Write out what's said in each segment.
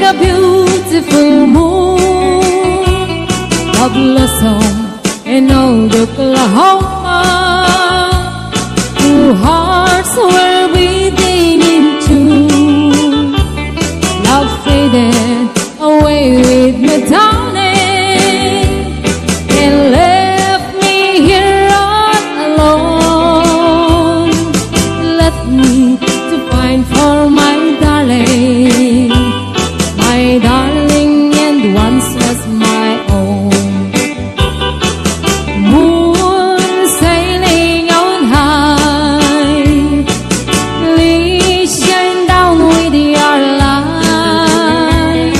a beautiful moon of blossom in old Oklahoma. Two hearts were beating in tune. Love faded away with me, darling, and left me here all alone. Left me to find for my darling, and once was my own. Moon sailing on high, please shine down with your light.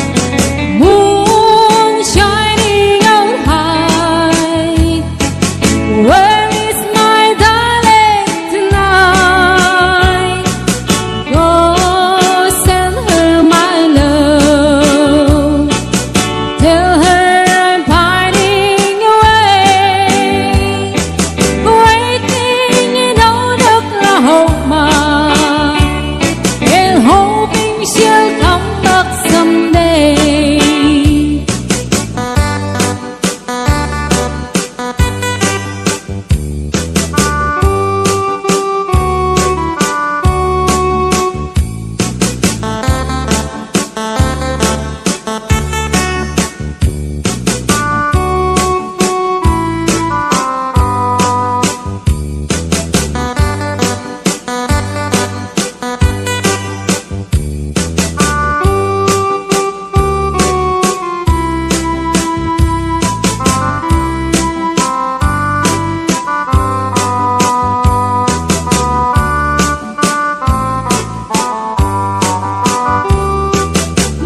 Moon shining on high, where is my darling tonight? Go send her my love, tell her I'm pining away, waiting in old Oklahoma, and hoping she'll come back someday.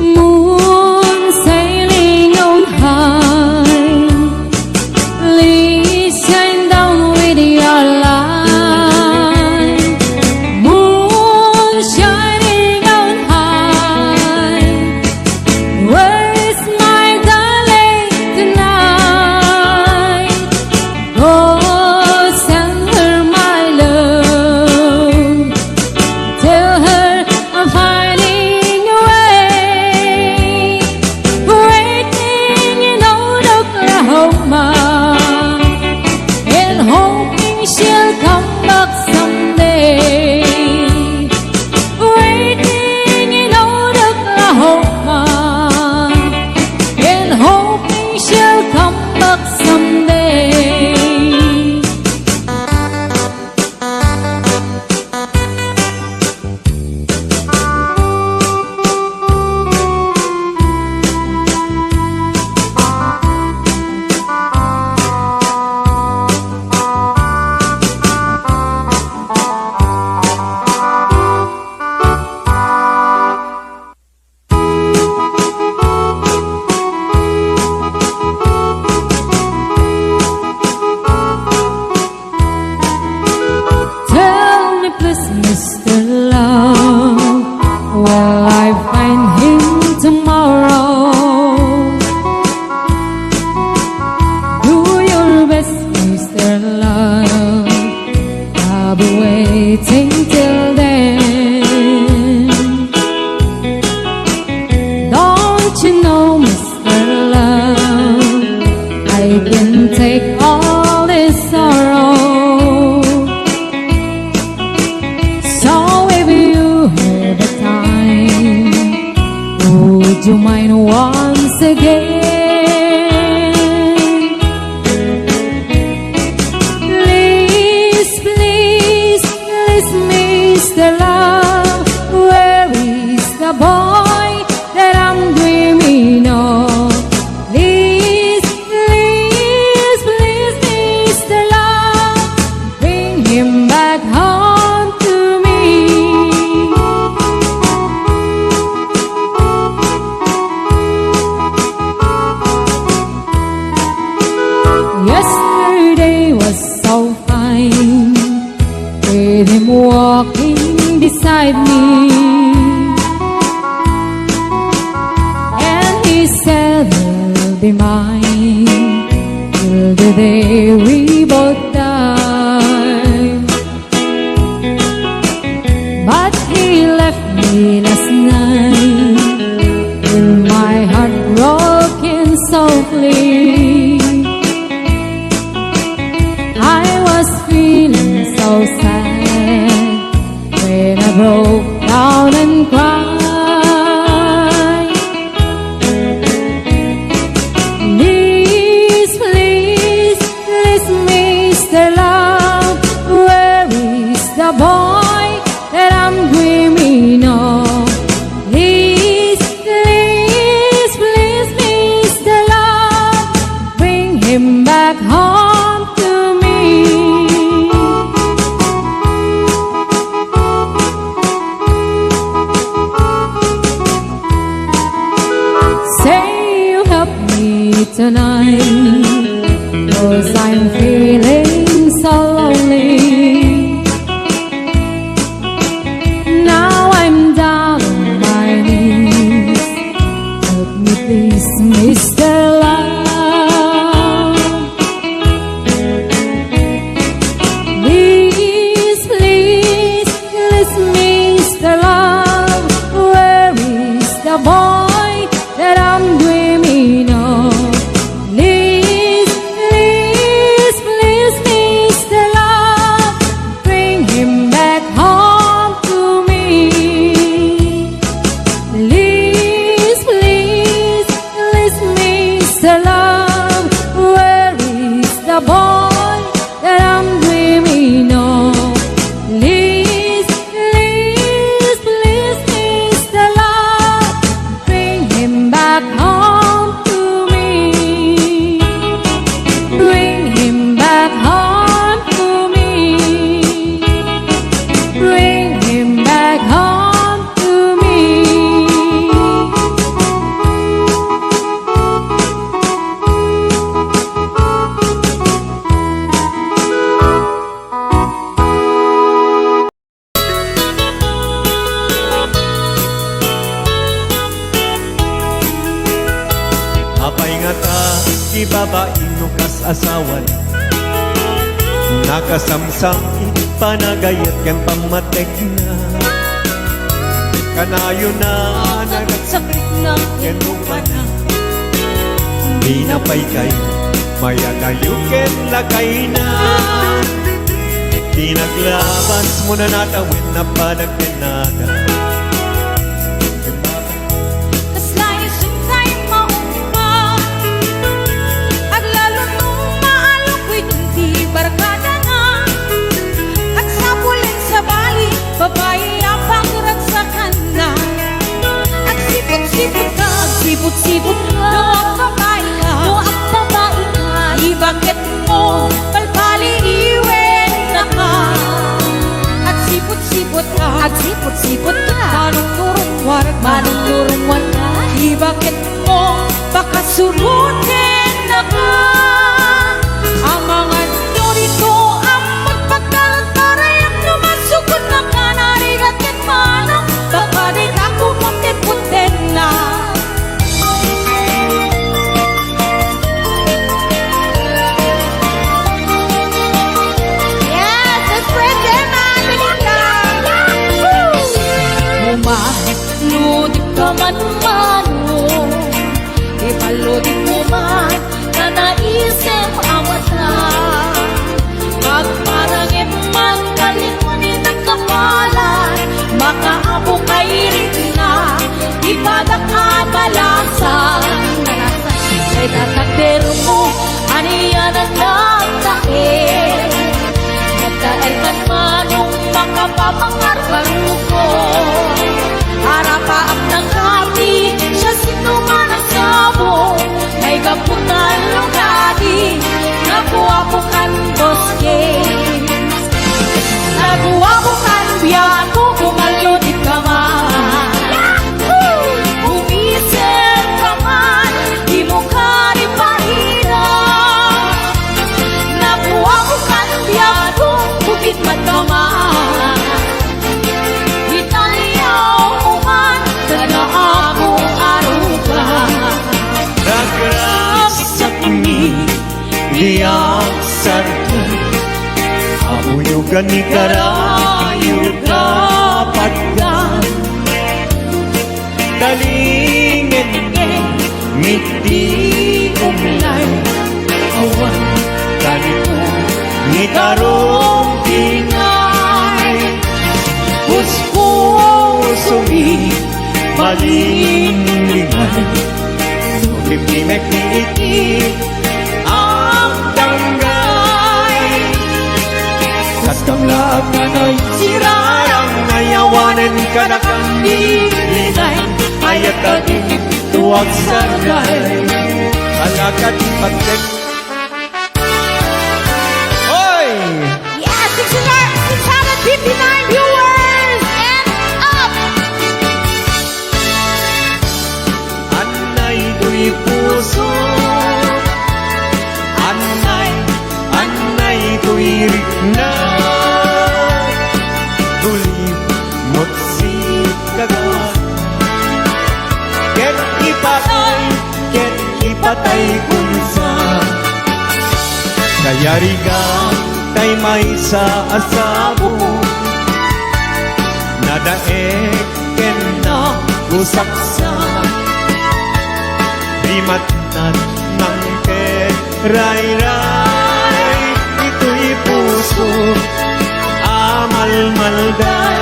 Moon sailing on high, please shine down with your light. Moon shining on high, where is my darling tonight? Go send her my love, tell her I'm pining away, waiting in old Oklahoma, and hoping she'll come back someday. Waiting in old Oklahoma, and hoping she'll come back someday. Tell me please, Mr. Love, will I find him tomorrow? Do your best, Mr. Love, I'll be waiting till then. Don't you know, Mr. Love, I can take all this sorrow. So if you have the time, would you mind once again? Please, please, please, Mr. Love, where is the boy that I'm dreaming of? Please, please, please, Mr. Love, bring him back home to me. Yesterday was so fine, with him walking beside me, and he said he'll be mine till the day we both die. But he left me last night in Say you help me tonight, 'cause I'm feeling so lonely. Now I'm down on my knees. Help me please, Mr. Love. Please, please, Mr. Love. Where is the boy that I'm dreaming of? Please, please, please, Mr. Love, bring him back home to me. Please, please, please, Mr. Love, where is the boy that I'm dreaming of? Please, please, please, Mr. Love, bring him back home to me. Bring him back home to me. Bring him back home to me. Apay nga ta, di babaeng no kas asawan. Nakasamsam ipanagayat kan pamatek na. Kanayo na Nagsakit na nagenupa na. Di na pay kay mayagayukin lagay na. Di naglabas mo na natawin na panagpinada. Kaslayo sungkay mauma. Aglalo nung maalokoy nung di barkada na. At sabulin sa bali, babae ang pagratsakan na. At sipot-sipot ka, sipot-sipot ka. Noong babae ka, di bakit mo palpali iwen na ka. At sipot-sipot ka, manong turong warga, di bakit mo baka surutin na ka. Ang mga dorito ang magpagkalantarayang lumasukot na ka. Narigat kat manong baka di ka kumuntin-puntin na. Yes, let's spread them out, Belinda. Ludik ka man mano, ipaludik mo man na naisip awat na. Magparangin man kalingunin ang kapalan, makaabo kay rin na, ipadak abalasan. Kay tatakder mo, aniyan ang nagtaer. Nagtaer kan manong makapapangarbaru ko. Harapaap ng hati, siya sinuman ang sabo. May gapunan ng dati, nakuha ko kan boske. Nakuha ko kan biyato, kumalunit ka man. Umisip ka man, di mo ka rin mahirap. Nakuha ko kan biyato, bukit man ka man. Diyak sarto Auyugan ni karayu kapatgan Dalingin miti umlay Awan ganito ni tarong tingay Pusko sumi malinglingan Sumipimik ni ang tanggay Katanglaag na na'y sirarang Nayawanan ka na kang dilinay Ayat ka din tuwag sargay Alakad pagkat Oy! Yes, 659 viewers and up! Anay na gulim mo't si kagawa ket ipatay kunsa kaya riga tay may sa asabo nadaek ken na usaksa limatnan ng ray-ray ito'y puso amal-malday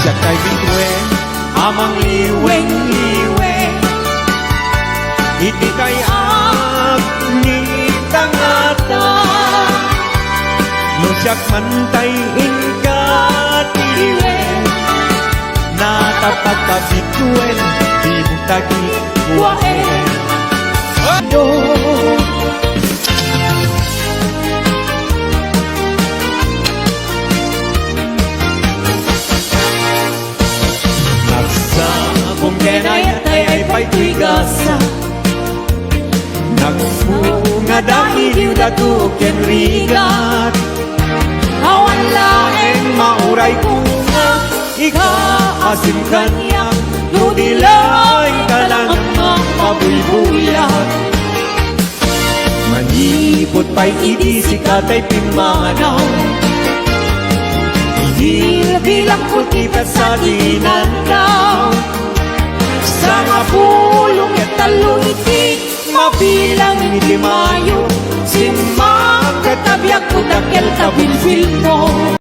siya kay bitwen amang liweng-liweng iti kay ni tangata no siyak mantay ingkat iliwen natapagkabituen di butagi waen nagsabong kenayatay ay pa'y gasa nagpunga dahil datu ken rigat awan laeng mauray kunga ikaasim kanyak nudilay kalang mabuybuyak manipot pa'y idisi katay pimanaw bilang kultipat sa dinandaw sa nga pulong at talo iti mabilang iti mayo simang katabyak ko dakel kabilbil mo